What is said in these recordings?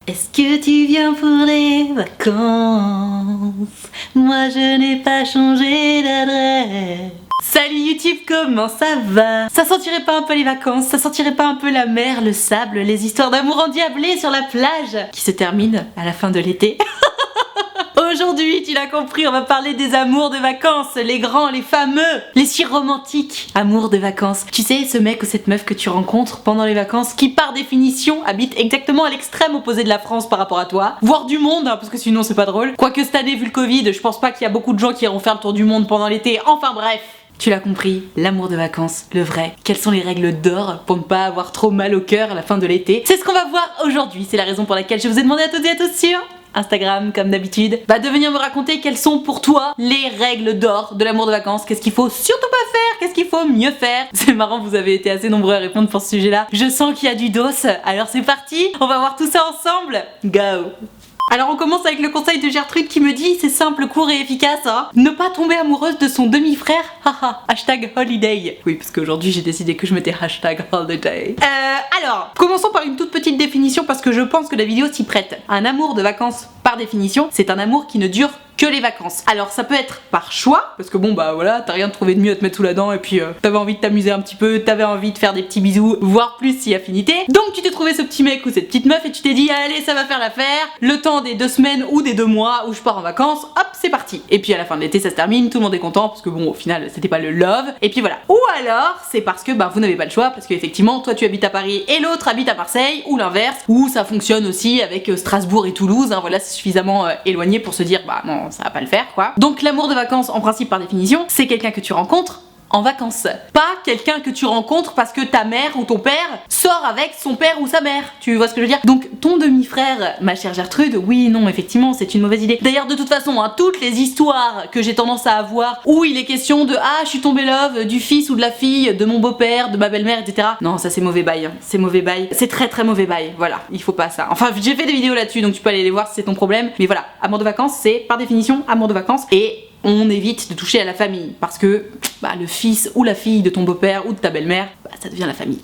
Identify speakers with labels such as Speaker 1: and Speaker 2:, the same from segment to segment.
Speaker 1: Est-ce que tu viens pour les vacances? Moi je n'ai pas changé d'adresse. Salut YouTube, comment ça va? Ça sentirait pas un peu les vacances? Ça sentirait pas un peu la mer, le sable, les histoires d'amour endiablées sur la plage qui se terminent à la fin de l'été? Aujourd'hui, tu l'as compris, on va parler des amours de vacances, les grands, les fameux, les si romantiques amours de vacances. Tu sais, ce mec ou cette meuf que tu rencontres pendant les vacances qui par définition habite exactement à l'extrême opposé de la France par rapport à toi, voire du monde, hein, parce que sinon c'est pas drôle. Quoique cette année, vu le Covid, je pense pas qu'il y a beaucoup de gens qui iront faire le tour du monde pendant l'été, enfin bref. Tu l'as compris, l'amour de vacances, le vrai. Quelles sont les règles d'or pour ne pas avoir trop mal au cœur à la fin de l'été? C'est ce qu'on va voir aujourd'hui, c'est la raison pour laquelle je vous ai demandé à toutes et à tous sur Instagram, comme d'habitude, de venir me raconter quelles sont pour toi les règles d'or de l'amour de vacances, qu'est-ce qu'il faut surtout pas faire, qu'est-ce qu'il faut mieux faire. C'est marrant, vous avez été assez nombreux à répondre pour ce sujet-là. Je sens qu'il y a du dos, alors c'est parti, on va voir tout ça ensemble. Go! Alors on commence avec le conseil de Gertrude qui me dit, c'est simple, court et efficace, hein. Ne pas tomber amoureuse de son demi-frère, haha, hashtag holiday. Oui, parce qu'aujourd'hui j'ai décidé que je mettais hashtag holiday. Alors, commençons par une toute petite définition parce que je pense que la vidéo s'y prête. Un amour de vacances, par définition, c'est un amour qui ne dure que les vacances. Alors ça peut être par choix, parce que bon bah voilà, t'as rien trouvé de mieux à te mettre sous la dent et puis t'avais envie de t'amuser un petit peu, t'avais envie de faire des petits bisous, voire plus si affinité. Donc tu t'es trouvé ce petit mec ou cette petite meuf et tu t'es dit allez ça va faire l'affaire, le temps des 2 semaines ou des 2 mois où je pars en vacances, hop c'est parti. Et puis à la fin de l'été ça se termine, tout le monde est content parce que bon au final c'était pas le love, et puis voilà. Ou alors c'est parce que vous n'avez pas le choix, parce qu'effectivement toi tu habites à Paris et l'autre habite à Marseille, ou l'inverse, ou ça fonctionne aussi avec Strasbourg et Toulouse, hein, voilà c'est suffisamment éloigné pour se dire bah non ça va pas le faire quoi. Donc l'amour de vacances en principe par définition c'est quelqu'un que tu rencontres en vacances. Pas quelqu'un que tu rencontres parce que ta mère ou ton père sort avec son père ou sa mère. Tu vois ce que je veux dire? Donc ton demi-frère, ma chère Gertrude, oui, non, effectivement, c'est une mauvaise idée. D'ailleurs, de toute façon, hein, toutes les histoires que j'ai tendance à avoir où il est question de ah, je suis tombée love du fils ou de la fille de mon beau-père, de ma belle-mère, etc. Non, ça c'est mauvais bail. Hein. C'est mauvais bail. C'est très très mauvais bail. Voilà, il faut pas ça. Enfin, j'ai fait des vidéos là-dessus, donc tu peux aller les voir si c'est ton problème. Mais voilà, amour de vacances, c'est par définition amour de vacances et on évite de toucher à la famille parce que le fils ou la fille de ton beau-père ou de ta belle-mère, ça devient la famille.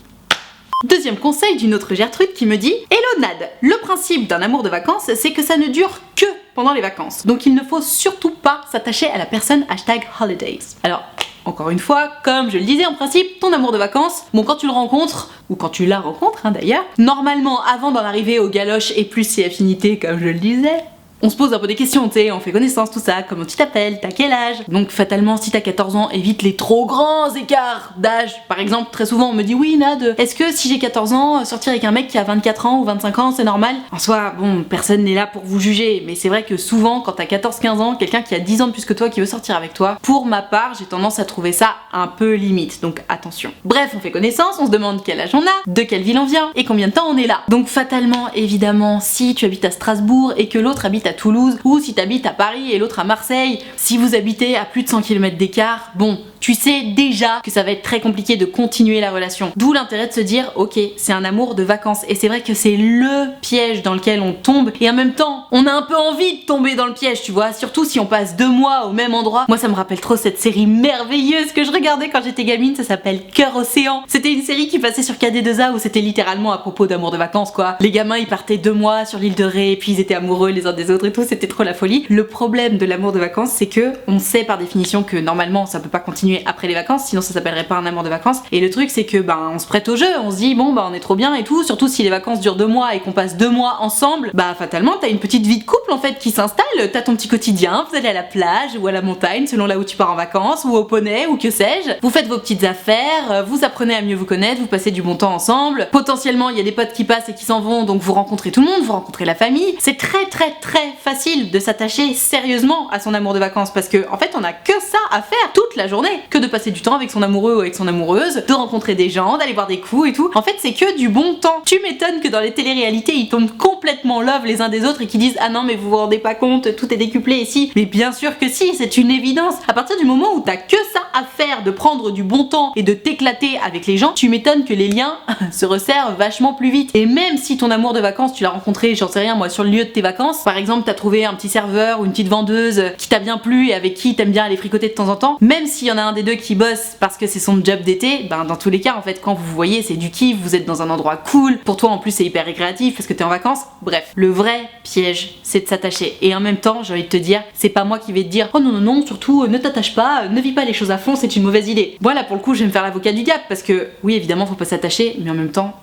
Speaker 1: Deuxième conseil d'une autre Gertrude qui me dit hello Nad, le principe d'un amour de vacances c'est que ça ne dure que pendant les vacances. Donc il ne faut surtout pas s'attacher à la personne hashtag holidays. Alors encore une fois, comme je le disais en principe, ton amour de vacances, bon quand tu le rencontres, ou quand tu la rencontres d'ailleurs, normalement avant d'en arriver aux galoches et plus si affinités comme je le disais, on se pose un peu des questions, tu sais, on fait connaissance, tout ça, comment tu t'appelles, t'as quel âge? Donc fatalement, si t'as 14 ans, évite les trop grands écarts d'âge. Par exemple, très souvent on me dit, oui Nad, est-ce que si j'ai 14 ans, sortir avec un mec qui a 24 ans ou 25 ans, c'est normal? En soi, bon, personne n'est là pour vous juger, mais c'est vrai que souvent, quand t'as 14-15 ans, quelqu'un qui a 10 ans de plus que toi qui veut sortir avec toi, pour ma part, j'ai tendance à trouver ça un peu limite, donc attention. Bref, on fait connaissance, on se demande quel âge on a, de quelle ville on vient, et combien de temps on est là. Donc fatalement, évidemment, si tu habites à Strasbourg et que l'autre habite à Toulouse, ou si t'habites à Paris et l'autre à Marseille, si vous habitez à plus de 100 km d'écart, bon, tu sais déjà que ça va être très compliqué de continuer la relation. D'où l'intérêt de se dire, ok, c'est un amour de vacances. Et c'est vrai que c'est le piège dans lequel on tombe. Et en même temps, on a un peu envie de tomber dans le piège, tu vois. Surtout si on passe 2 mois au même endroit. Moi, ça me rappelle trop cette série merveilleuse que je regardais quand j'étais gamine. Ça s'appelle Cœur Océan. C'était une série qui passait sur KD2A où c'était littéralement à propos d'amour de vacances, quoi. Les gamins, ils partaient 2 mois sur l'île de Ré, et puis ils étaient amoureux les uns des autres et tout. C'était trop la folie. Le problème de l'amour de vacances, c'est que on sait par définition que normalement, ça peut pas continuer après les vacances, sinon ça s'appellerait pas un amour de vacances. Et le truc c'est que on se prête au jeu, on se dit bon on est trop bien et tout, surtout si les vacances durent 2 mois et qu'on passe 2 mois ensemble, fatalement t'as une petite vie de couple en fait qui s'installe, t'as ton petit quotidien, vous allez à la plage ou à la montagne selon là où tu pars en vacances, ou au poney ou que sais-je, vous faites vos petites affaires, vous apprenez à mieux vous connaître, vous passez du bon temps ensemble, potentiellement il y a des potes qui passent et qui s'en vont, donc vous rencontrez tout le monde, vous rencontrez la famille. C'est très très très facile de s'attacher sérieusement à son amour de vacances parce que en fait on a que ça à faire toute la journée, que de passer du temps avec son amoureux ou avec son amoureuse, de rencontrer des gens, d'aller voir des coups et tout. En fait c'est que du bon temps. Tu m'étonnes que dans les téléréalités ils tombent complètement love les uns des autres et qu'ils disent ah non mais vous vous rendez pas compte, tout est décuplé ici. Mais bien sûr que si, c'est une évidence. À partir du moment où t'as que ça à faire, de prendre du bon temps et de t'éclater avec les gens, tu m'étonnes que les liens se resserrent vachement plus vite. Et même si ton amour de vacances tu l'as rencontré, j'en sais rien moi, sur le lieu de tes vacances, par exemple t'as trouvé un petit serveur ou une petite vendeuse qui t'a bien plu et avec qui t'aimes bien aller fricoter de temps en temps, même s'il y en a un des deux qui bosse parce que c'est son job d'été, ben dans tous les cas en fait quand vous vous voyez c'est du kiff, vous êtes dans un endroit cool, pour toi en plus c'est hyper récréatif parce que t'es en vacances, bref. Le vrai piège c'est de s'attacher et en même temps j'ai envie de te dire, c'est pas moi qui vais te dire oh non non non surtout ne t'attache pas, ne vis pas les choses à fond, c'est une mauvaise idée. Voilà, pour le coup je vais me faire l'avocat du diable parce que oui évidemment faut pas s'attacher mais en même temps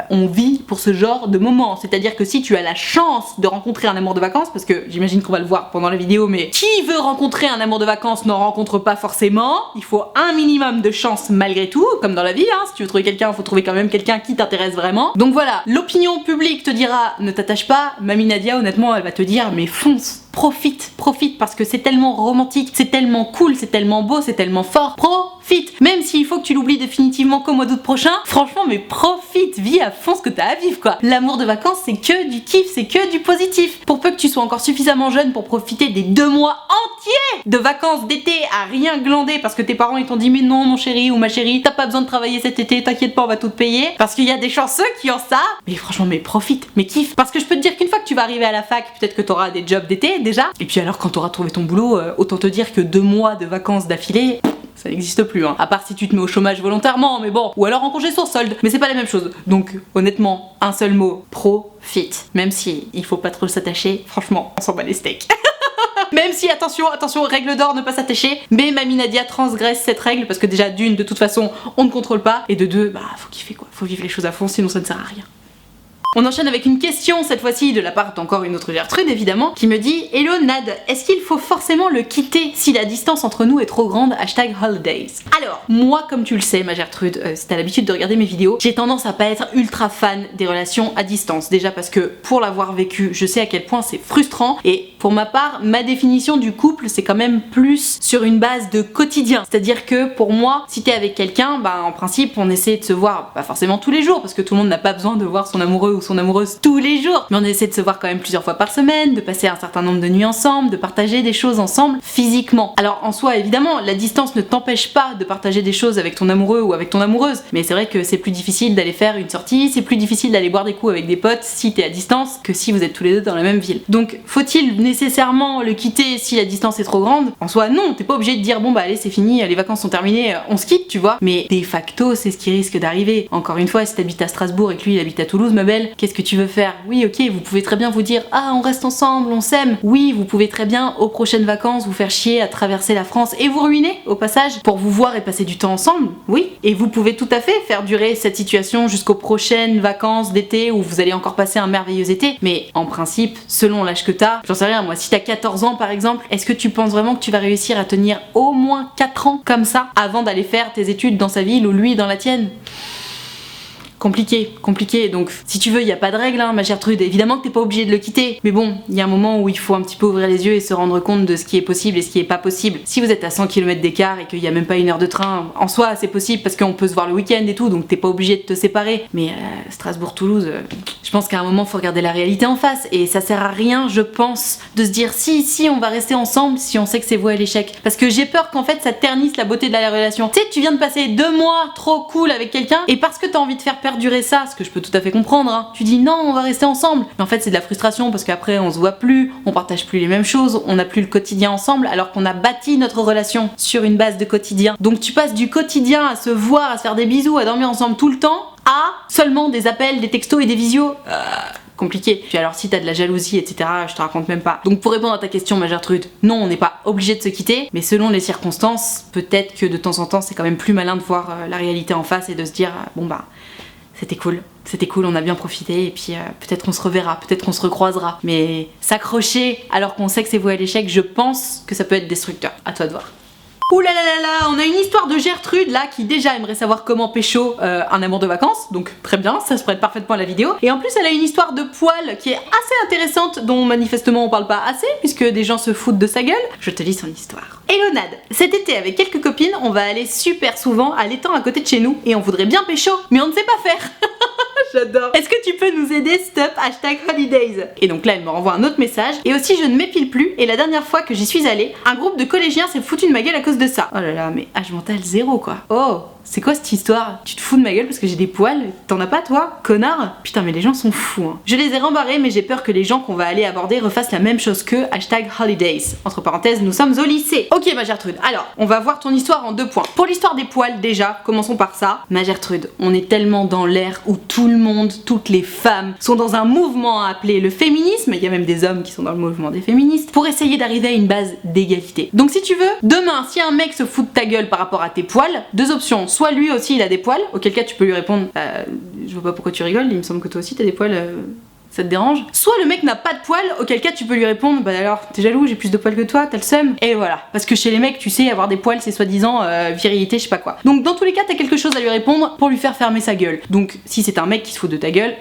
Speaker 1: on vit pour ce genre de moments, c'est-à-dire que si tu as la chance de rencontrer un amour de vacances, parce que j'imagine qu'on va le voir pendant la vidéo, mais qui veut rencontrer un amour de vacances n'en rencontre pas forcément, il faut un minimum de chance malgré tout, comme dans la vie, hein. Si tu veux trouver quelqu'un, faut trouver quand même quelqu'un qui t'intéresse vraiment. Donc voilà, l'opinion publique te dira ne t'attache pas, Mamie Nadia honnêtement elle va te dire mais fonce, profite parce que c'est tellement romantique, c'est tellement cool, c'est tellement beau, c'est tellement fort, profite. Même s'il faut que tu l'oublies définitivement qu'au mois d'août prochain, franchement mais profite, vis à fond ce que t'as à vivre quoi. L'amour de vacances c'est que du kiff, c'est que du positif. Pour peu que tu sois encore suffisamment jeune pour profiter des 2 mois entiers de vacances d'été à rien glander parce que tes parents ils t'ont dit mais non mon chéri ou ma chérie, t'as pas besoin de travailler cet été, t'inquiète pas on va tout te payer, parce qu'il y a des chanceux qui ont ça. Mais franchement mais profite, mais kiffe, parce que je peux te dire qu'une fois que tu vas arriver à la fac, peut-être que t'auras des jobs d'été déjà, et puis alors quand t'auras trouvé ton boulot, autant te dire que 2 mois de vacances d'affilée, ça n'existe plus hein. À part si tu te mets au chômage volontairement, mais bon, ou alors en congé sans solde, mais c'est pas la même chose. Donc honnêtement, un seul mot, profite. Même si il faut pas trop s'attacher, franchement, on s'en bat les steaks. Même si, attention, règle d'or, ne pas s'attacher, mais Mamie Nadia transgresse cette règle parce que déjà d'une, de toute façon, on ne contrôle pas, et de deux, bah faut kiffer quoi, faut vivre les choses à fond, sinon ça ne sert à rien. On enchaîne avec une question, cette fois-ci de la part d'encore une autre Gertrude évidemment, qui me dit « Hello Nad, est-ce qu'il faut forcément le quitter si la distance entre nous est trop grande #holidays ?» Alors, moi comme tu le sais ma Gertrude, si t'as l'habitude de regarder mes vidéos, j'ai tendance à pas être ultra fan des relations à distance. Déjà parce que pour l'avoir vécu, je sais à quel point c'est frustrant, et pour ma part, ma définition du couple c'est quand même plus sur une base de quotidien. C'est-à-dire que pour moi, si t'es avec quelqu'un, bah en principe on essaie de se voir, pas forcément tous les jours, parce que tout le monde n'a pas besoin de voir son amoureux ou son amoureuse tous les jours, mais on essaie de se voir quand même plusieurs fois par semaine, de passer un certain nombre de nuits ensemble, de partager des choses ensemble physiquement. Alors en soi évidemment la distance ne t'empêche pas de partager des choses avec ton amoureux ou avec ton amoureuse, mais c'est vrai que c'est plus difficile d'aller faire une sortie, c'est plus difficile d'aller boire des coups avec des potes si t'es à distance que si vous êtes tous les deux dans la même ville. Donc faut-il nécessairement le quitter si la distance est trop grande? En soi non, t'es pas obligé de dire bon bah allez c'est fini, les vacances sont terminées, on se quitte tu vois, mais de facto c'est ce qui risque d'arriver. Encore une fois, si t'habites à Strasbourg et que lui il habite à Toulouse ma belle, qu'est-ce que tu veux faire? Oui ok, vous pouvez très bien vous dire ah on reste ensemble, on s'aime. Oui, vous pouvez très bien aux prochaines vacances vous faire chier à traverser la France et vous ruiner au passage pour vous voir et passer du temps ensemble. Oui, et vous pouvez tout à fait faire durer cette situation jusqu'aux prochaines vacances d'été où vous allez encore passer un merveilleux été. Mais en principe, selon l'âge que t'as, j'en sais rien moi, si t'as 14 ans par exemple, est-ce que tu penses vraiment que tu vas réussir à tenir au moins 4 ans comme ça avant d'aller faire tes études dans sa ville ou lui dans la tienne? Compliqué, donc si tu veux, il y a pas de règle hein, ma Gertrude, évidemment que t'es pas obligé de le quitter, mais bon, il y a un moment où il faut un petit peu ouvrir les yeux et se rendre compte de ce qui est possible et ce qui est pas possible. Si vous êtes à 100 km d'écart et qu'il y a même pas 1 heure de train, en soi c'est possible parce qu'on peut se voir le week-end et tout, donc t'es pas obligé de te séparer, mais Strasbourg-Toulouse, je pense qu'à un moment faut regarder la réalité en face, et ça sert à rien je pense de se dire si on va rester ensemble si on sait que c'est voué à l'échec, parce que j'ai peur qu'en fait ça ternisse la beauté de la relation. Tu sais, tu viens de passer 2 mois trop cool avec quelqu'un, et parce que t'as envie de faire perdurer ça, ce que je peux tout à fait comprendre, hein, tu dis non on va rester ensemble, mais en fait c'est de la frustration parce qu'après on se voit plus, on partage plus les mêmes choses, on n'a plus le quotidien ensemble alors qu'on a bâti notre relation sur une base de quotidien. Donc tu passes du quotidien à se voir, à se faire des bisous, à dormir ensemble tout le temps, à seulement des appels, des textos et des visios. Compliqué. Puis alors si t'as de la jalousie etc, je te raconte même pas. Donc pour répondre à ta question ma Gertrude, non on n'est pas obligé de se quitter, mais selon les circonstances, peut-être que de temps en temps c'est quand même plus malin de voir la réalité en face et de se dire bon bah c'était cool, on a bien profité, et puis peut-être qu'on se reverra, peut-être qu'on se recroisera. Mais s'accrocher alors qu'on sait que c'est voué à l'échec, je pense que ça peut être destructeur. À toi de voir. Ouh là là là là, on a une histoire de Gertrude là qui déjà aimerait savoir comment pécho un amour de vacances, donc très bien, ça se prête parfaitement à la vidéo. Et en plus elle a une histoire de poil qui est assez intéressante, dont manifestement on parle pas assez puisque des gens se foutent de sa gueule. Je te lis son histoire. Hello Nad, cet été avec quelques copines, on va aller super souvent à l'étang à côté de chez nous et on voudrait bien pécho, mais on ne sait pas faire. J'adore. Est-ce que tu peux nous aider, stop, #holidays. Et donc là elle me renvoie un autre message. Et aussi je ne m'épile plus, et la dernière fois que j'y suis allée, un groupe de collégiens s'est foutu de ma gueule à cause de ça. Oh là là, mais âge mental 0 quoi. Oh, C'est quoi cette histoire? Tu te fous de ma gueule parce que j'ai des poils? T'en as pas toi, connard? Putain mais les gens sont fous hein. Je les ai rembarrés mais j'ai peur que les gens qu'on va aller aborder refassent la même chose que #holidays. Entre parenthèses, nous sommes au lycée. Ok ma Gertrude, alors on va voir ton histoire en 2 points. Pour l'histoire des poils déjà, commençons par ça. Ma Gertrude, on est tellement dans l'ère où tout le monde, toutes les femmes sont dans un mouvement appelé le féminisme, il y a même des hommes qui sont dans le mouvement des féministes, pour essayer d'arriver à une base d'égalité. Donc si tu veux, demain si un mec se fout de ta gueule par rapport à tes poils, 2 options, soit lui aussi il a des poils, auquel cas tu peux lui répondre je vois pas pourquoi tu rigoles, il me semble que toi aussi t'as des poils, ça te dérange? Soit le mec n'a pas de poils, auquel cas tu peux lui répondre bah alors t'es jaloux, j'ai plus de poils que toi, t'as le seum. Et voilà, parce que chez les mecs tu sais avoir des poils c'est soi-disant virilité je sais pas quoi. Donc dans tous les cas t'as quelque chose à lui répondre pour lui faire fermer sa gueule. Donc si c'est un mec qui se fout de ta gueule,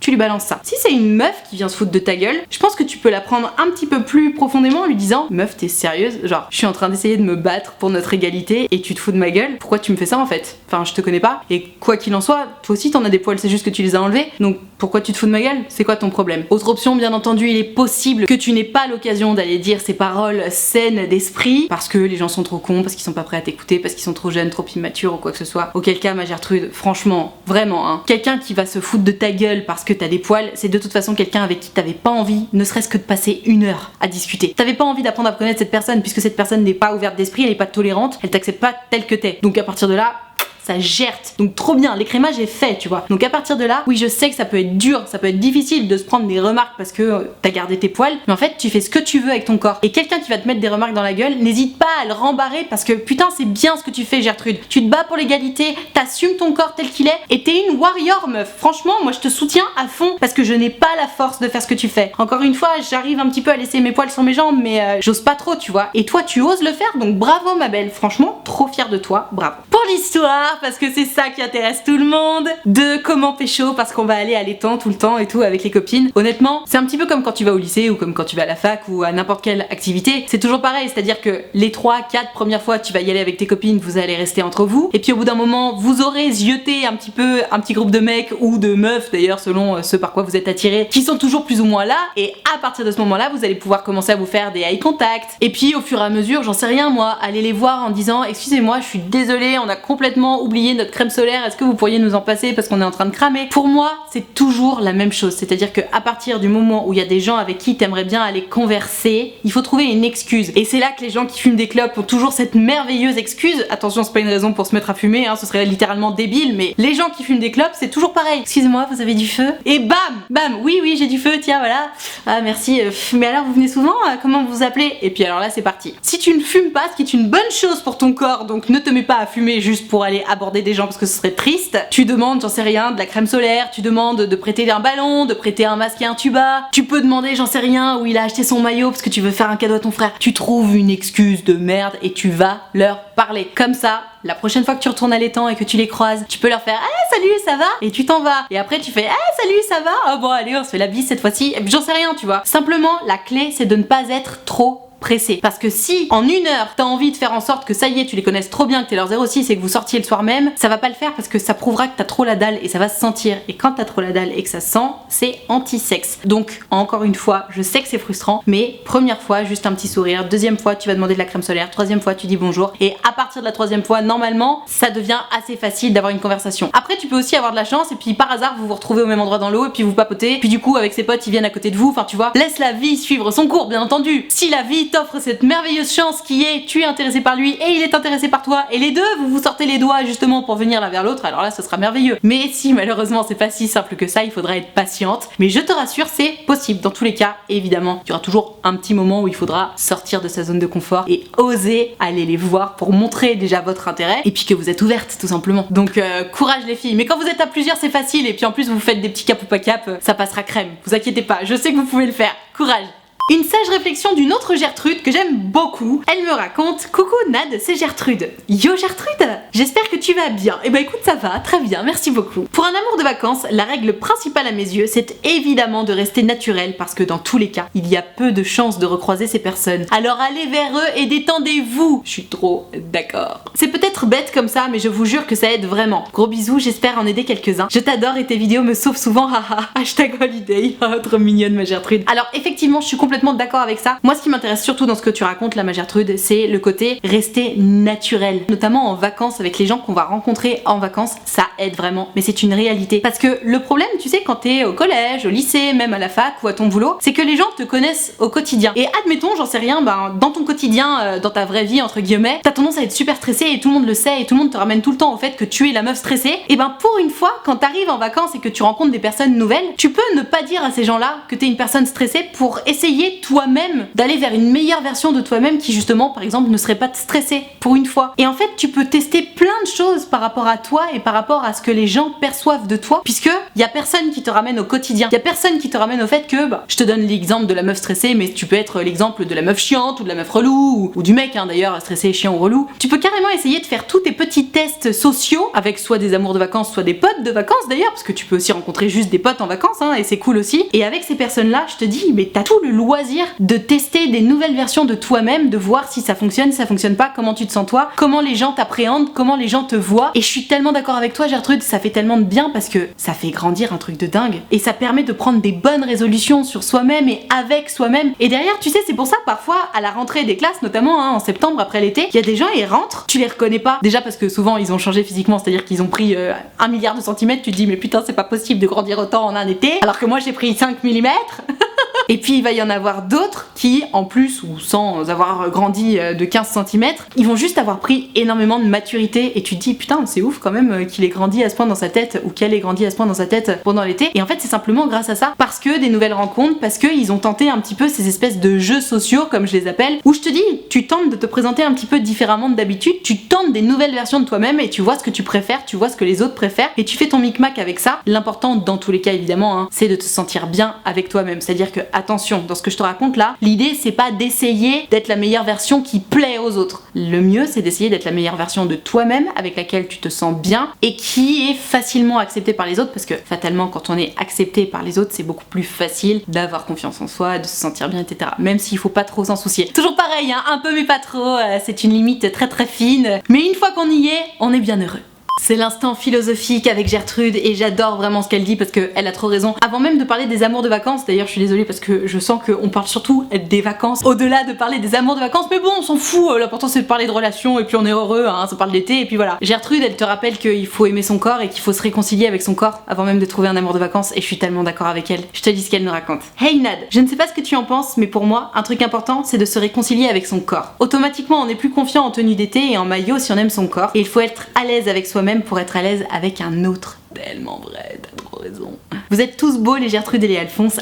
Speaker 1: tu lui balances ça. Si c'est une meuf qui vient se foutre de ta gueule, je pense que tu peux la prendre un petit peu plus profondément en lui disant meuf t'es sérieuse? Genre je suis en train d'essayer de me battre pour notre égalité et tu te fous de ma gueule? Pourquoi tu me fais ça en fait? Enfin je te connais pas et quoi qu'il en soit, toi aussi t'en as des poils, c'est juste que tu les as enlevés, donc pourquoi tu te fous de ma gueule? C'est quoi ton problème? Autre option bien entendu, il est possible que tu n'aies pas l'occasion d'aller dire ces paroles saines d'esprit parce que les gens sont trop cons, parce qu'ils sont pas prêts à t'écouter, parce qu'ils sont trop jeunes, trop immatures ou quoi que ce soit. Auquel cas ma Gertrude, franchement, vraiment hein, quelqu'un qui va se foutre de ta gueule parce que t'as des poils, c'est de toute façon quelqu'un avec qui t'avais pas envie, ne serait-ce que de passer 1 heure à discuter. T'avais pas envie d'apprendre à connaître cette personne puisque cette personne n'est pas ouverte d'esprit, elle est pas tolérante, elle t'accepte pas telle que t'es. Donc à partir de là, ça gerte. Donc trop bien, l'écrémage est fait, tu vois. Donc à partir de là, oui je sais que ça peut être dur, ça peut être difficile de se prendre des remarques parce que t'as gardé tes poils, mais en fait tu fais ce que tu veux avec ton corps. Et quelqu'un qui va te mettre des remarques dans la gueule, n'hésite pas à le rembarrer parce que putain c'est bien ce que tu fais Gertrude. Tu te bats pour l'égalité, t'assumes ton corps tel qu'il est et t'es une warrior meuf. Franchement moi je te soutiens à fond parce que je n'ai pas la force de faire ce que tu fais. Encore une fois, j'arrive un petit peu à laisser mes poils sur mes jambes mais j'ose pas trop tu vois. Et toi tu oses le faire donc bravo ma belle, franchement trop fière de toi, bravo. Pour l'histoire, parce que c'est ça qui intéresse tout le monde, de comment pécho parce qu'on va aller à l'étang tout le temps et tout avec les copines. Honnêtement, c'est un petit peu comme quand tu vas au lycée ou comme quand tu vas à la fac ou à n'importe quelle activité. C'est toujours pareil, c'est-à-dire que les 3-4 premières fois tu vas y aller avec tes copines, vous allez rester entre vous. Et puis au bout d'un moment, vous aurez zioté un petit peu un petit groupe de mecs ou de meufs d'ailleurs selon ce par quoi vous êtes attirés, qui sont toujours plus ou moins là. Et à partir de ce moment-là, vous allez pouvoir commencer à vous faire des eye contact. Et puis au fur et à mesure, j'en sais rien moi, allez les voir en disant excusez-moi, je suis désolée, on a complètement oublié notre crème solaire, est-ce que vous pourriez nous en passer parce qu'on est en train de cramer? Pour moi, c'est toujours la même chose, c'est-à-dire que à partir du moment où il y a des gens avec qui t'aimerais bien aller converser, il faut trouver une excuse. Et c'est là que les gens qui fument des clopes ont toujours cette merveilleuse excuse. Attention, c'est pas une raison pour se mettre à fumer, hein, ce serait littéralement débile, mais les gens qui fument des clopes, c'est toujours pareil. Excusez-moi, vous avez du feu? Et bam, bam, oui, j'ai du feu, tiens, voilà. Ah merci, mais alors vous venez souvent? Comment vous vous appelez? Et puis alors là, c'est parti. Si tu ne fumes pas, ce qui est une bonne chose pour ton corps, donc ne te mets pas à fumer juste pour aller aborder des gens parce que ce serait triste. Tu demandes, j'en sais rien, de la crème solaire, tu demandes de prêter un ballon, de prêter un masque et un tuba. Tu peux demander, j'en sais rien, où il a acheté son maillot parce que tu veux faire un cadeau à ton frère. Tu trouves une excuse de merde et tu vas leur parler. Comme ça, la prochaine fois que tu retournes à l'étang et que tu les croises, tu peux leur faire ah salut ça va? Et tu t'en vas. Et après tu fais ah salut ça va? Ah bon allez on se fait la bise cette fois-ci. J'en sais rien tu vois. Simplement la clé c'est de ne pas être trop pressé. Parce que si en 1 heure t'as envie de faire en sorte que ça y est tu les connaisses trop bien, que t'es leur 06 et que vous sortiez le soir même, ça va pas le faire parce que ça prouvera que t'as trop la dalle et ça va se sentir. Et quand t'as trop la dalle et que ça se sent, c'est anti-sexe. Donc encore une fois, je sais que c'est frustrant, mais première fois juste un petit sourire, 2e fois tu vas demander de la crème solaire, 3e fois tu dis bonjour et à partir de la 3e fois normalement ça devient assez facile d'avoir une conversation. Après tu peux aussi avoir de la chance et puis par hasard vous vous retrouvez au même endroit dans l'eau et puis vous papotez, puis du coup avec ses potes ils viennent à côté de vous, enfin tu vois, laisse la vie suivre son cours bien entendu. Si la vie t'offre cette merveilleuse chance qui est tu es intéressé par lui et il est intéressé par toi et les deux vous vous sortez les doigts justement pour venir l'un vers l'autre, alors là ce sera merveilleux. Mais si malheureusement c'est pas si simple que ça, il faudra être patiente, mais je te rassure c'est possible. Dans tous les cas évidemment il y aura toujours un petit moment où il faudra sortir de sa zone de confort et oser aller les voir pour montrer déjà votre intérêt et puis que vous êtes ouverte tout simplement. Donc courage les filles, mais quand vous êtes à plusieurs c'est facile et puis en plus vous faites des petits cap ou pas cap, ça passera crème, vous inquiétez pas, je sais que vous pouvez le faire, courage. Une sage réflexion d'une autre Gertrude que j'aime beaucoup. Elle me raconte coucou Nad, c'est Gertrude. Yo Gertrude, j'espère que tu vas bien. Et bah écoute ça va, très bien, merci beaucoup. Pour un amour de vacances, la règle principale à mes yeux, c'est évidemment de rester naturel parce que dans tous les cas, il y a peu de chances de recroiser ces personnes. Alors allez vers eux et détendez-vous. Je suis trop d'accord. C'est peut-être bête comme ça, mais je vous jure que ça aide vraiment. Gros bisous, j'espère en aider quelques-uns. Je t'adore et tes vidéos me sauvent souvent, haha. #holiday, trop mignonne ma Gertrude. Alors effectivement, je suis complètement d'accord avec ça. Moi ce qui m'intéresse surtout dans ce que tu racontes là ma Gertrude, c'est le côté rester naturel, notamment en vacances avec avec les gens qu'on va rencontrer en vacances, ça aide vraiment, mais c'est une réalité. Parce que le problème, tu sais, quand t'es au collège, au lycée, même à la fac ou à ton boulot, c'est que les gens te connaissent au quotidien. Et admettons, j'en sais rien, dans ton quotidien, dans ta vraie vie, entre guillemets, t'as tendance à être super stressé et tout le monde le sait et tout le monde te ramène tout le temps au fait que tu es la meuf stressée. Et pour une fois, quand t'arrives en vacances et que tu rencontres des personnes nouvelles, tu peux ne pas dire à ces gens-là que t'es une personne stressée pour essayer toi-même d'aller vers une meilleure version de toi-même qui justement, par exemple, ne serait pas stressée pour une fois. Et en fait, tu peux tester plein de choses par rapport à toi et par rapport à ce que les gens perçoivent de toi, puisque y a personne qui te ramène au quotidien. Y a personne qui te ramène au fait que, je te donne l'exemple de la meuf stressée, mais tu peux être l'exemple de la meuf chiante ou de la meuf relou ou du mec d'ailleurs stressé, chiant ou relou. Tu peux carrément essayer de faire tous tes petits tests sociaux avec soit des amours de vacances, soit des potes de vacances d'ailleurs, parce que tu peux aussi rencontrer juste des potes en vacances, et c'est cool aussi. Et avec ces personnes-là, je te dis, mais t'as tout le loisir de tester des nouvelles versions de toi-même, de voir si ça fonctionne, si ça fonctionne pas, comment tu te sens toi, comment les gens t'appréhendent, comment les gens te voient. Et je suis tellement d'accord avec toi, Gertrude, ça fait tellement de bien parce que ça fait grandir un truc de dingue. Et ça permet de prendre des bonnes résolutions sur soi-même et avec soi-même. Et derrière, tu sais, c'est pour ça parfois à la rentrée des classes, notamment en septembre après l'été, il y a des gens, ils rentrent, tu les reconnais pas. Déjà parce que souvent ils ont changé physiquement, c'est-à-dire qu'ils ont pris 1 milliard de centimètres, tu te dis mais putain c'est pas possible de grandir autant en un été, alors que moi j'ai pris 5 mm. Et puis il va y en avoir d'autres qui, en plus ou sans avoir grandi de 15 cm, ils vont juste avoir pris énormément de maturité et tu te dis putain c'est ouf quand même qu'il ait grandi à ce point dans sa tête ou qu'elle ait grandi à ce point dans sa tête pendant l'été. Et en fait c'est simplement grâce à ça, parce que des nouvelles rencontres, parce qu'ils ont tenté un petit peu ces espèces de jeux sociaux comme je les appelle, où je te dis tu tentes de te présenter un petit peu différemment d'habitude, tu tentes des nouvelles versions de toi-même et tu vois ce que tu préfères, tu vois ce que les autres préfèrent et tu fais ton micmac avec ça. L'important dans tous les cas évidemment, c'est de te sentir bien avec toi-même, c'est-à-dire que attention, dans ce que je te raconte là, l'idée c'est pas d'essayer d'être la meilleure version qui plaît aux autres. Le mieux c'est d'essayer d'être la meilleure version de toi-même avec laquelle tu te sens bien et qui est facilement acceptée par les autres, parce que fatalement quand on est accepté par les autres c'est beaucoup plus facile d'avoir confiance en soi, de se sentir bien, etc. Même s'il faut pas trop s'en soucier. Toujours pareil, un peu mais pas trop, c'est une limite très très fine, mais une fois qu'on y est, on est bien heureux. C'est l'instant philosophique avec Gertrude et j'adore vraiment ce qu'elle dit parce qu'elle a trop raison. Avant même de parler des amours de vacances, d'ailleurs je suis désolée parce que je sens qu'on parle surtout des vacances au-delà de parler des amours de vacances, mais bon on s'en fout, l'important c'est de parler de relations et puis on est heureux, ça parle d'été et puis voilà. Gertrude elle te rappelle qu'il faut aimer son corps et qu'il faut se réconcilier avec son corps avant même de trouver un amour de vacances et je suis tellement d'accord avec elle. Je te dis ce qu'elle nous raconte. Hey Nad, je ne sais pas ce que tu en penses mais pour moi un truc important c'est de se réconcilier avec son corps. Automatiquement on est plus confiant en tenue d'été et en maillot si on aime son corps et il faut être à l'aise avec soi-même pour être à l'aise avec un autre. Tellement vrai, t'as trop raison. Vous êtes tous beaux les Gertrude et les Alphonse,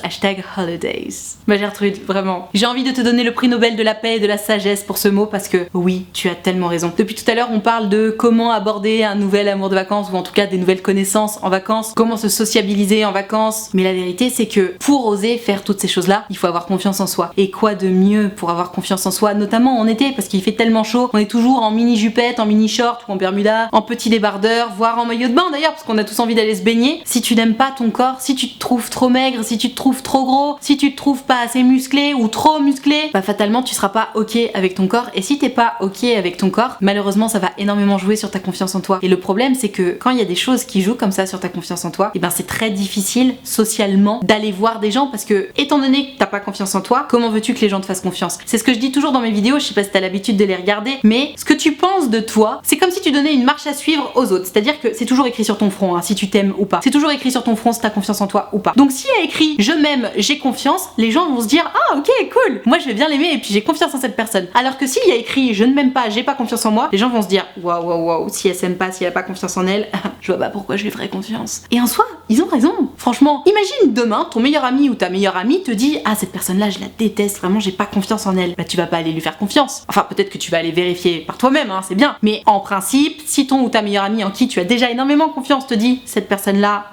Speaker 1: #holidays. Gertrude, vraiment, j'ai envie de te donner le prix Nobel de la paix et de la sagesse pour ce mot parce que oui, tu as tellement raison. Depuis tout à l'heure on parle de comment aborder un nouvel amour de vacances ou en tout cas des nouvelles connaissances en vacances, comment se sociabiliser en vacances, mais la vérité c'est que pour oser faire toutes ces choses là, il faut avoir confiance en soi. Et quoi de mieux pour avoir confiance en soi, notamment en été parce qu'il fait tellement chaud, on est toujours en mini jupette, en mini short ou en bermuda, en petit débardeur, voire en maillot de bain d'ailleurs parce qu'on a tous envie d'aller se baigner. Si tu n'aimes pas ton corps, si tu te trouves trop maigre, si tu te trouves trop gros, si tu te trouves pas assez musclé ou trop musclé, fatalement tu seras pas ok avec ton corps et si t'es pas ok avec ton corps, malheureusement ça va énormément jouer sur ta confiance en toi. Et le problème c'est que quand il y a des choses qui jouent comme ça sur ta confiance en toi, et c'est très difficile socialement d'aller voir des gens parce que étant donné que t'as pas confiance en toi, comment veux-tu que les gens te fassent confiance? C'est ce que je dis toujours dans mes vidéos, je sais pas si t'as l'habitude de les regarder, mais ce que tu penses de toi, c'est comme si tu donnais une marche à suivre aux autres, c'est-à-dire que c'est toujours écrit sur ton front, si tu t'aimes ou pas. C'est toujours écrit sur ton front si t'as confiance en toi ou pas. Donc s'il y a écrit je m'aime, j'ai confiance, les gens vont se dire ah ok cool, moi je vais bien l'aimer et puis j'ai confiance en cette personne. Alors que s'il y a écrit je ne m'aime pas, j'ai pas confiance en moi, les gens vont se dire waouh, si elle s'aime pas, si elle a pas confiance en elle, je vois pas pourquoi je lui ferais confiance. Et en soi, ils ont raison. Franchement, imagine demain ton meilleur ami ou ta meilleure amie te dit ah cette personne là je la déteste, vraiment j'ai pas confiance en elle. Tu vas pas aller lui faire confiance. Enfin peut-être que tu vas aller vérifier par toi-même, c'est bien. Mais en principe, si ton ou ta meilleure amie en qui tu as déjà énormément confiance te dit cette personne là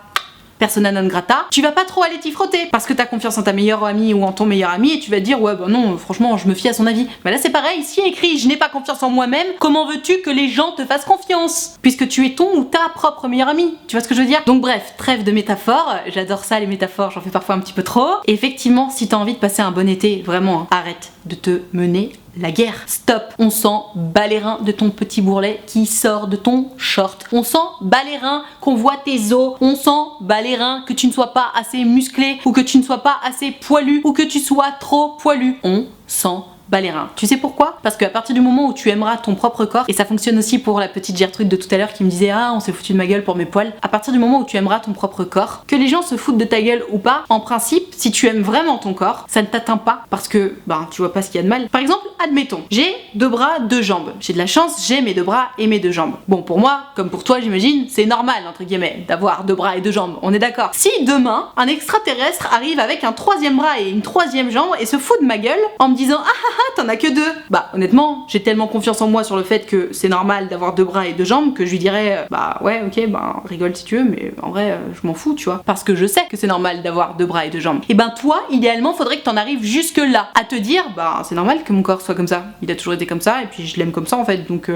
Speaker 1: persona non grata, tu vas pas trop aller t'y frotter parce que t'as confiance en ta meilleure amie ou en ton meilleur ami et tu vas te dire ouais non franchement je me fie à son avis. Là c'est pareil, si écrit je n'ai pas confiance en moi-même, comment veux-tu que les gens te fassent confiance puisque tu es ton ou ta propre meilleure amie, tu vois ce que je veux dire? Donc bref, trêve de métaphores, j'adore ça les métaphores, j'en fais parfois un petit peu trop. Et effectivement si t'as envie de passer un bon été, vraiment arrête de te mener la guerre. Stop. On sent bat les reins de ton petit bourrelet qui sort de ton short. On sent bat les reins qu'on voit tes os. On sent bat les reins que tu ne sois pas assez musclé ou que tu ne sois pas assez poilu ou que tu sois trop poilu. On sent bats les reins. Tu sais pourquoi? Parce qu'à partir du moment où tu aimeras ton propre corps, et ça fonctionne aussi pour la petite Gertrude de tout à l'heure qui me disait ah on s'est foutu de ma gueule pour mes poils, à partir du moment où tu aimeras ton propre corps, que les gens se foutent de ta gueule ou pas, en principe, si tu aimes vraiment ton corps, ça ne t'atteint pas parce que tu vois pas ce qu'il y a de mal. Par exemple, admettons, j'ai 2 bras, 2 jambes. J'ai de la chance, j'ai mes 2 bras et mes 2 jambes. Bon, pour moi, comme pour toi, j'imagine, c'est normal entre guillemets d'avoir 2 bras et 2 jambes. On est d'accord. Si demain, un extraterrestre arrive avec un 3e bras et une 3e jambe et se fout de ma gueule en me disant t'en as que 2. Honnêtement, j'ai tellement confiance en moi sur le fait que c'est normal d'avoir 2 bras et 2 jambes que je lui dirais ouais, ok, rigole si tu veux, mais en vrai, je m'en fous, tu vois. Parce que je sais que c'est normal d'avoir 2 bras et 2 jambes. Et toi, idéalement, faudrait que t'en arrives jusque là, à te dire, c'est normal que mon corps soit comme ça. Il a toujours été comme ça et puis je l'aime comme ça en fait, donc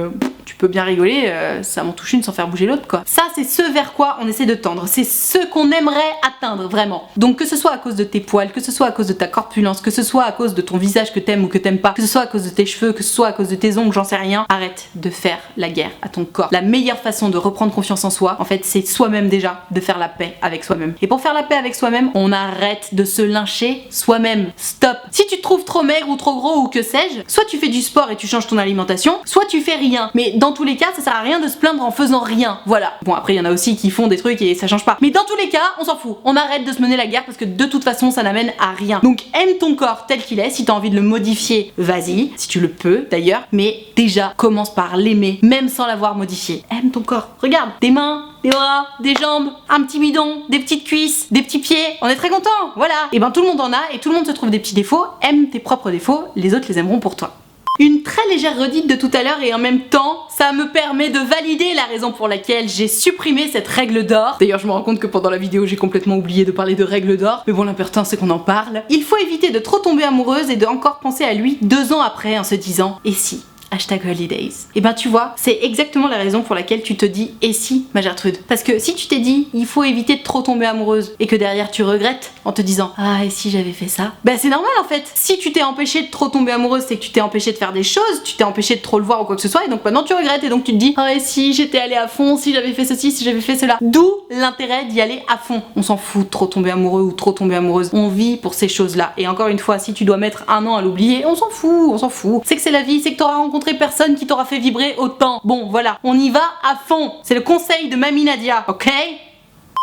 Speaker 1: tu peux bien rigoler, ça m'en touche une sans faire bouger l'autre quoi. Ça, c'est ce vers quoi on essaie de tendre, c'est ce qu'on aimerait atteindre vraiment. Donc que ce soit à cause de tes poils, que ce soit à cause de ta corpulence, que ce soit à cause de ton visage que t'aimes ou que t'aimes pas, que ce soit à cause de tes cheveux, que ce soit à cause de tes ongles, j'en sais rien, arrête de faire la guerre à ton corps. La meilleure façon de reprendre confiance en soi, en fait, c'est soi-même déjà, de faire la paix avec soi-même. Et pour faire la paix avec soi-même, on arrête de se lyncher soi-même. Stop. Si tu te trouves trop maigre ou trop gros ou que sais-je, soit tu fais du sport et tu changes ton alimentation, soit tu fais rien. Mais dans tous les cas, ça sert à rien de se plaindre en faisant rien. Voilà. Bon, après, il y en a aussi qui font des trucs et ça change pas. Mais dans tous les cas, on s'en fout. On arrête de se mener la guerre parce que de toute façon, ça n'amène à rien. Donc, aime ton corps tel qu'il est. Si t'as envie de le modifier, vas-y. Si tu le peux, d'ailleurs. Mais déjà, commence par l'aimer, même sans l'avoir modifié. Aime ton corps. Regarde, des mains, des bras, des jambes, un petit bidon, des petites cuisses, des petits pieds. On est très content. Voilà. Et tout le monde en a et tout le monde se trouve des petits défauts. Aime tes propres défauts. Les autres les aimeront pour toi. Une très légère redite de tout à l'heure et en même temps, ça me permet de valider la raison pour laquelle j'ai supprimé cette règle d'or. D'ailleurs, je me rends compte que pendant la vidéo, j'ai complètement oublié de parler de règle d'or. Mais bon, l'important, c'est qu'on en parle. Il faut éviter de trop tomber amoureuse et de encore penser à lui 2 ans après en se disant « et si ?» #holidays. Et tu vois, c'est exactement la raison pour laquelle tu te dis et si, ma Gertrude. Parce que si tu t'es dit il faut éviter de trop tomber amoureuse et que derrière tu regrettes en te disant ah et si j'avais fait ça, c'est normal en fait. Si tu t'es empêché de trop tomber amoureuse, c'est que tu t'es empêché de faire des choses, tu t'es empêché de trop le voir ou quoi que ce soit et donc maintenant tu regrettes et donc tu te dis ah et si j'étais allée à fond, si j'avais fait ceci, si j'avais fait cela. D'où l'intérêt d'y aller à fond. On s'en fout de trop tomber amoureux ou trop tomber amoureuse. On vit pour ces choses là et encore une fois, si tu dois mettre 1 an à l'oublier, on s'en fout, on s'en fout. C'est que c'est la vie, c'est que t'auras rencontré personne qui t'aura fait vibrer autant. Bon voilà, on y va à fond. C'est le conseil de Mamie Nadia, ok ?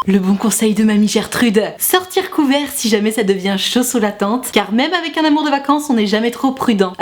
Speaker 1: Le bon conseil de Mamie Gertrude, sortir couvert si jamais ça devient chaud sous la tente, car même avec un amour de vacances, on n'est jamais trop prudent.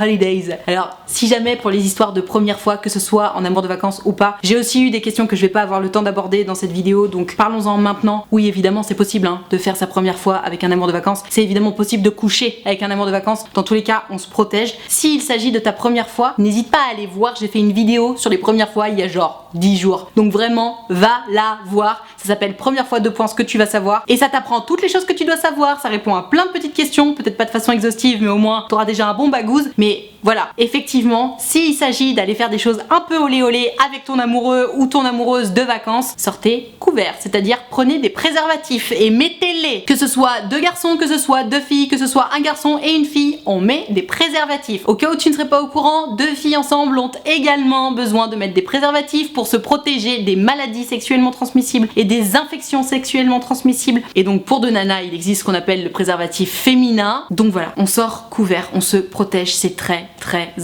Speaker 1: #holidays. Alors, si jamais pour les histoires de première fois, que ce soit en amour de vacances ou pas, j'ai aussi eu des questions que je vais pas avoir le temps d'aborder dans cette vidéo, donc parlons-en maintenant. Oui, évidemment, c'est possible de faire sa première fois avec un amour de vacances. C'est évidemment possible de coucher avec un amour de vacances. Dans tous les cas, on se protège. S'il s'agit de ta première fois, n'hésite pas à aller voir. J'ai fait une vidéo sur les premières fois il y a genre 10 jours. Donc vraiment, va la voir. Ça s'appelle Première fois 2 points ce que tu vas savoir et ça t'apprend toutes les choses que tu dois savoir, ça répond à plein de petites questions, peut-être pas de façon exhaustive mais au moins t'auras déjà un bon bagouze. Mais voilà, effectivement, s'il s'agit d'aller faire des choses un peu olé olé avec ton amoureux ou ton amoureuse de vacances, sortez couvert, c'est-à-dire prenez des préservatifs et mettez-les. Que ce soit 2 garçons, que ce soit 2 filles, que ce soit un garçon et une fille, on met des préservatifs. Au cas où tu ne serais pas au courant, 2 filles ensemble ont également besoin de mettre des préservatifs pour se protéger des maladies sexuellement transmissibles et des infections sexuellement transmissibles. Et donc pour 2 nanas, il existe ce qu'on appelle le préservatif féminin. Donc voilà, on sort couvert, on se protège, c'est très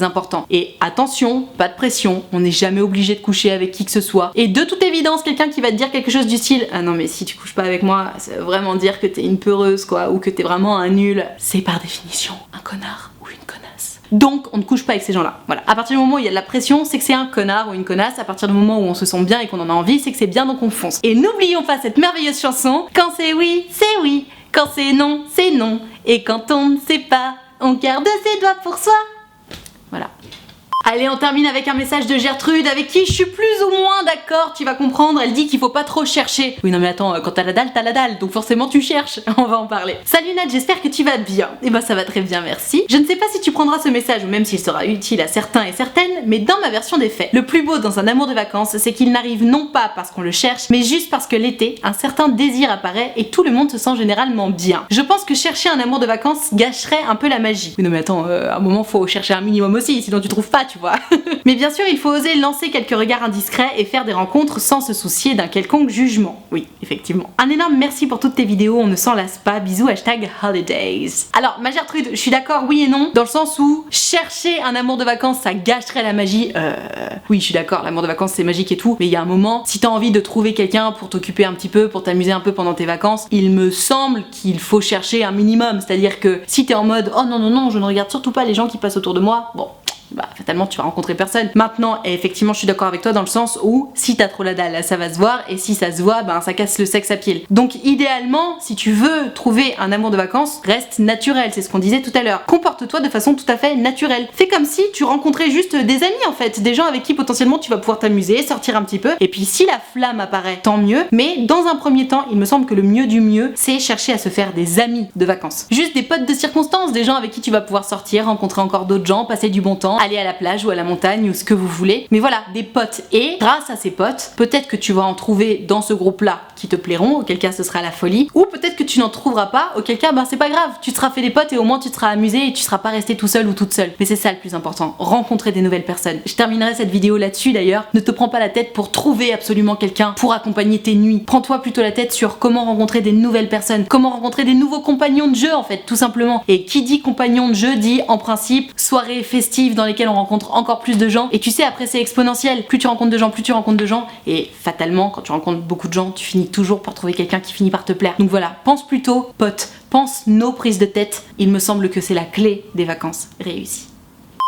Speaker 1: important. Et attention, pas de pression, on n'est jamais obligé de coucher avec qui que ce soit. Et de toute évidence, quelqu'un qui va te dire quelque chose du style ah non mais si tu couches pas avec moi, ça veut vraiment dire que t'es une peureuse quoi, ou que t'es vraiment un nul, c'est par définition un connard ou une connasse. Donc on ne couche pas avec ces gens-là. Voilà. À partir du moment où il y a de la pression, c'est que c'est un connard ou une connasse. À partir du moment où on se sent bien et qu'on en a envie, c'est que c'est bien, donc on fonce. Et n'oublions pas cette merveilleuse chanson. Quand c'est oui, c'est oui. Quand c'est non, c'est non. Et quand on ne sait pas, on garde ses doigts pour soi. Voilà. Allez, on termine avec un message de Gertrude avec qui je suis plus ou moins d'accord, tu vas comprendre. Elle dit qu'il faut pas trop chercher. Oui non mais attends, quand t'as la dalle, donc forcément tu cherches. On va en parler. Salut Nat, j'espère que tu vas bien. Et ça va très bien, merci. Je ne sais pas si tu prendras ce message ou même s'il sera utile à certains et certaines, mais dans ma version des faits, le plus beau dans un amour de vacances, c'est qu'il n'arrive non pas parce qu'on le cherche, mais juste parce que l'été, un certain désir apparaît et tout le monde se sent généralement bien. Je pense que chercher un amour de vacances gâcherait un peu la magie. Oui non mais attends, à un moment faut chercher un minimum aussi, sinon tu trouves pas, tu tu vois. Mais bien sûr, il faut oser lancer quelques regards indiscrets et faire des rencontres sans se soucier d'un quelconque jugement. Oui, effectivement. Un énorme merci pour toutes tes vidéos, on ne s'en lasse pas. Bisous, #holidays. Alors, ma Gertrude, je suis d'accord, oui et non, dans le sens où chercher un amour de vacances, ça gâcherait la magie. Oui, je suis d'accord, l'amour de vacances c'est magique et tout, mais il y a un moment, si t'as envie de trouver quelqu'un pour t'occuper un petit peu, pour t'amuser un peu pendant tes vacances, il me semble qu'il faut chercher un minimum. C'est-à-dire que si t'es en mode oh non non non, je ne regarde surtout pas les gens qui passent autour de moi, bon, bah fatalement tu vas rencontrer personne. Maintenant, et effectivement je suis d'accord avec toi dans le sens où si t'as trop la dalle, ça va se voir, et si ça se voit, ben ça casse le sexe à pile. Donc idéalement, si tu veux trouver un amour de vacances, reste naturel, c'est ce qu'on disait tout à l'heure. Comporte-toi de façon tout à fait naturelle. Fais comme si tu rencontrais juste des amis en fait, des gens avec qui potentiellement tu vas pouvoir t'amuser, sortir un petit peu, et puis si la flamme apparaît, tant mieux, mais dans un premier temps, il me semble que le mieux du mieux, c'est chercher à se faire des amis de vacances. Juste des potes de circonstance, des gens avec qui tu vas pouvoir sortir, rencontrer encore d'autres gens, passer du bon temps, aller à la plage ou à la montagne ou ce que vous voulez. Mais voilà, des potes. Et grâce à ces potes, peut-être que tu vas en trouver dans ce groupe-là qui te plairont, auquel cas ce sera la folie. Ou peut-être que tu n'en trouveras pas, auquel cas ben c'est pas grave. Tu te seras fait des potes et au moins tu te seras amusé et tu seras pas resté tout seul ou toute seule. Mais c'est ça le plus important, rencontrer des nouvelles personnes. Je terminerai cette vidéo là-dessus d'ailleurs. Ne te prends pas la tête pour trouver absolument quelqu'un pour accompagner tes nuits. Prends-toi plutôt la tête sur comment rencontrer des nouvelles personnes, comment rencontrer des nouveaux compagnons de jeu en fait, tout simplement. Et qui dit compagnon de jeu dit en principe soirée festive dans lesquelles on rencontre encore plus de gens. Et tu sais, après c'est exponentiel. Plus tu rencontres de gens, plus tu rencontres de gens. Et fatalement, quand tu rencontres beaucoup de gens, tu finis toujours par trouver quelqu'un qui finit par te plaire. Donc voilà, pense plutôt pote, pense nos prises de tête. Il me semble que c'est la clé des vacances réussies.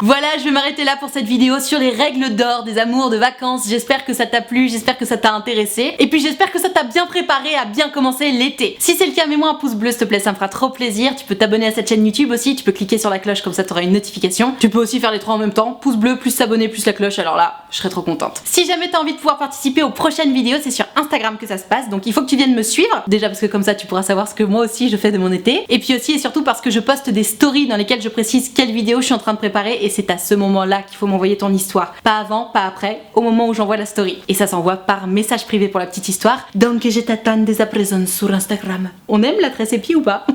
Speaker 1: Voilà, je vais m'arrêter là pour cette vidéo sur les règles d'or des amours de vacances. J'espère que ça t'a plu, j'espère que ça t'a intéressé. Et puis j'espère que ça t'a bien préparé à bien commencer l'été. Si c'est le cas, mets-moi un pouce bleu s'il te plaît, ça me fera trop plaisir. Tu peux t'abonner à cette chaîne YouTube aussi, tu peux cliquer sur la cloche comme ça t'auras une notification. Tu peux aussi faire les trois en même temps, pouce bleu plus s'abonner plus la cloche, alors là, je serais trop contente. Si jamais t'as envie de pouvoir participer aux prochaines vidéos, c'est sur Instagram que ça se passe, donc il faut que tu viennes me suivre. Déjà parce que comme ça tu pourras savoir ce que moi aussi je fais de mon été. Et puis aussi et surtout parce que je poste des stories dans lesquelles je précise quelle vidéo je suis en train de préparer et c'est à ce moment là qu'il faut m'envoyer ton histoire. Pas avant, pas après, au moment où j'envoie la story. Et ça s'envoie par message privé pour la petite histoire. Donc je t'attends dès à présent sur Instagram. On aime la tresse épi ou pas?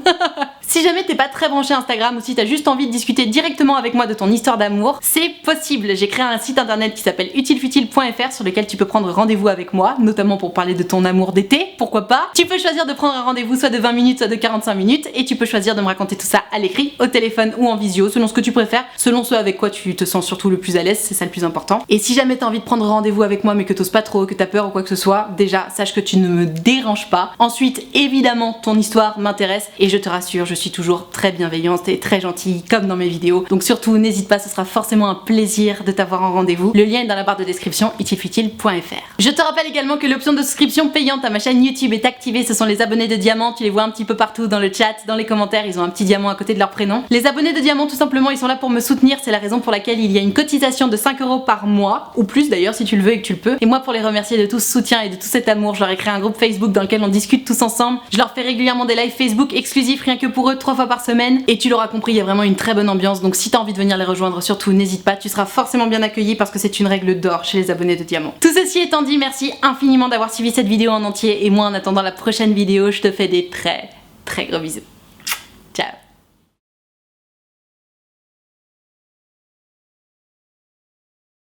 Speaker 1: Si jamais t'es pas très branché Instagram ou si t'as juste envie de discuter directement avec moi de ton histoire d'amour, c'est possible. J'ai créé un site internet qui s'appelle utilefutile.fr sur lequel tu peux prendre rendez-vous avec moi, notamment pour parler de ton amour d'été, pourquoi pas. Tu peux choisir de prendre un rendez-vous soit de 20 minutes, soit de 45 minutes et tu peux choisir de me raconter tout ça à l'écrit, au téléphone ou en visio, selon ce que tu préfères, selon ce avec quoi tu te sens surtout le plus à l'aise, c'est ça le plus important. Et si jamais t'as envie de prendre rendez-vous avec moi mais que t'oses pas trop, que t'as peur ou quoi que ce soit, déjà sache que tu ne me déranges pas. Ensuite, évidemment, ton histoire m'intéresse et je te rassure, je suis toujours très bienveillante et très gentille comme dans mes vidéos. Donc surtout, n'hésite pas, ce sera forcément un plaisir de t'avoir en rendez-vous. Le lien est dans la barre de description, utilefutile.fr. Je te rappelle également que l'option de souscription payante à ma chaîne YouTube est activée. Ce sont les abonnés de diamant, tu les vois un petit peu partout dans le chat, dans les commentaires, ils ont un petit diamant à côté de leur prénom. Les abonnés de diamant, tout simplement, ils sont là pour me soutenir, c'est la raison pour laquelle il y a une cotisation de 5 € par mois, ou plus d'ailleurs si tu le veux et que tu le peux. Et moi, pour les remercier de tout ce soutien et de tout cet amour, je leur ai créé un groupe Facebook dans lequel on discute tous ensemble. Je leur fais régulièrement des lives Facebook exclusifs rien que pour eux 3 fois par semaine. Et tu l'auras compris, il y a vraiment une très bonne ambiance. Donc si t'as envie de venir les rejoindre, surtout n'hésite pas, tu seras forcément bien accueilli parce que c'est une règle d'or chez les abonnés de diamant. Tout ceci étant dit, merci infiniment d'avoir suivi cette vidéo en entier. Et moi, en attendant la prochaine vidéo, je te fais des très gros bisous. Ciao.